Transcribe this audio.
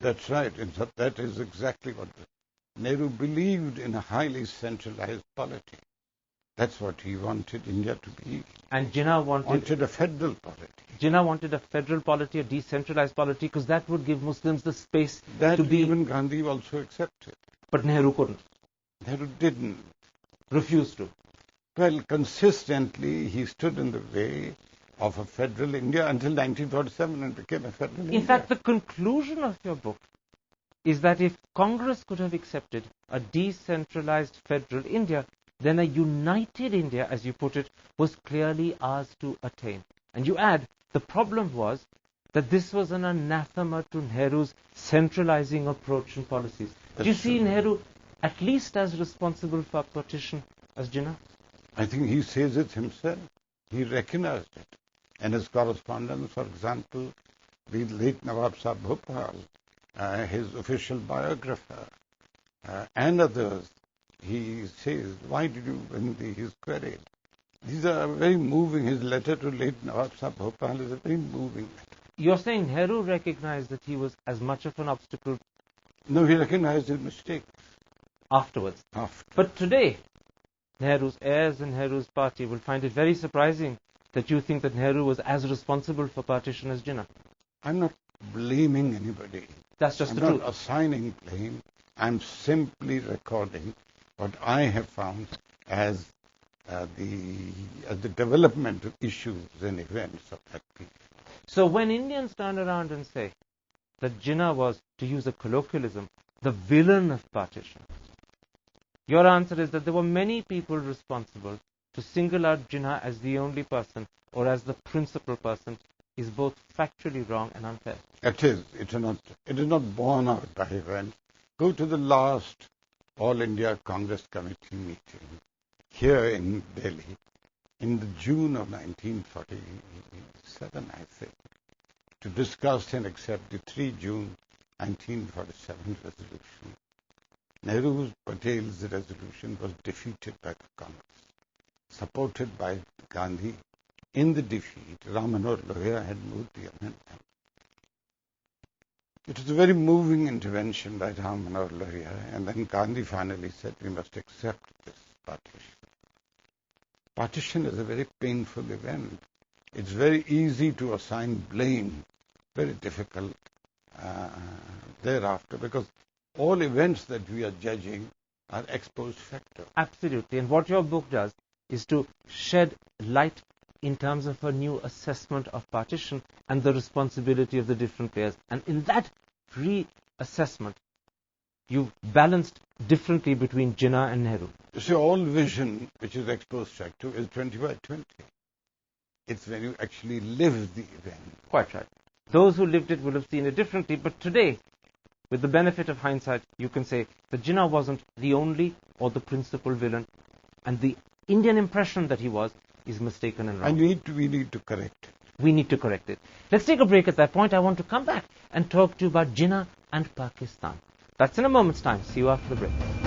That's right. In fact, that is exactly what Nehru believed in, a highly centralized polity. That's what he wanted India to be. And Jinnah wanted a federal polity. Jinnah wanted a federal polity, a decentralized polity, because that would give Muslims the space that to be. Even Gandhi also accepted. But Nehru couldn't. Nehru didn't. Refused to. Well, consistently he stood in the way of a federal India until 1947 and became a federal India. In fact, the conclusion of your book is that if Congress could have accepted a decentralized federal India, then a united India, as you put it, was clearly ours to attain. And you add, the problem was that this was an anathema to Nehru's centralizing approach and policies. Do you see Nehru at least as responsible for partition as Jinnah? I think he says it himself. He recognized it. In his correspondence, for example, the late Nawab Sahib Bhopal, his official biographer, and others, he says, why did you win his query? These are very moving. His letter to late Nawab Sahib Bhopal is a very moving letter. You're saying Nehru recognized that he was as much of an obstacle? No, he recognized his mistake. Afterwards. But today, Nehru's heirs and Nehru's party will find it very surprising that you think that Nehru was as responsible for partition as Jinnah. I'm not blaming anybody. That's just the truth. I'm not assigning blame. I'm simply recording what I have found as the development of issues and events of that period. So when Indians turn around and say that Jinnah was, to use a colloquialism, the villain of partition, your answer is that there were many people responsible. To single out Jinnah as the only person or as the principal person is both factually wrong and unfair. It is. It is not borne out by events. Go to the last All India Congress Committee meeting here in Delhi in the June of 1947, I think, to discuss and accept the 3 June 1947 resolution. Nehru Patel's resolution was defeated by the Congress, supported by Gandhi. In the defeat, Ram Manohar Lohia had moved the amendment. It was a very moving intervention by Ram Manohar Lohia, and then Gandhi finally said, we must accept this partition. Partition is a very painful event. It's very easy to assign blame, very difficult thereafter, because all events that we are judging are ex post facto. Absolutely. And what your book does is to shed light in terms of a new assessment of partition and the responsibility of the different players. And in that reassessment, you've balanced differently between Jinnah and Nehru. You see, all vision, which is ex post facto, is 20 by 20. It's when you actually live the event. Quite right. Those who lived it will have seen it differently, but today, with the benefit of hindsight, you can say that Jinnah wasn't the only or the principal villain, and the Indian impression that he was is mistaken and wrong. And we need to correct it. We need to correct it. Let's take a break at that point. I want to come back and talk to you about Jinnah and Pakistan. That's in a moment's time. See you after the break.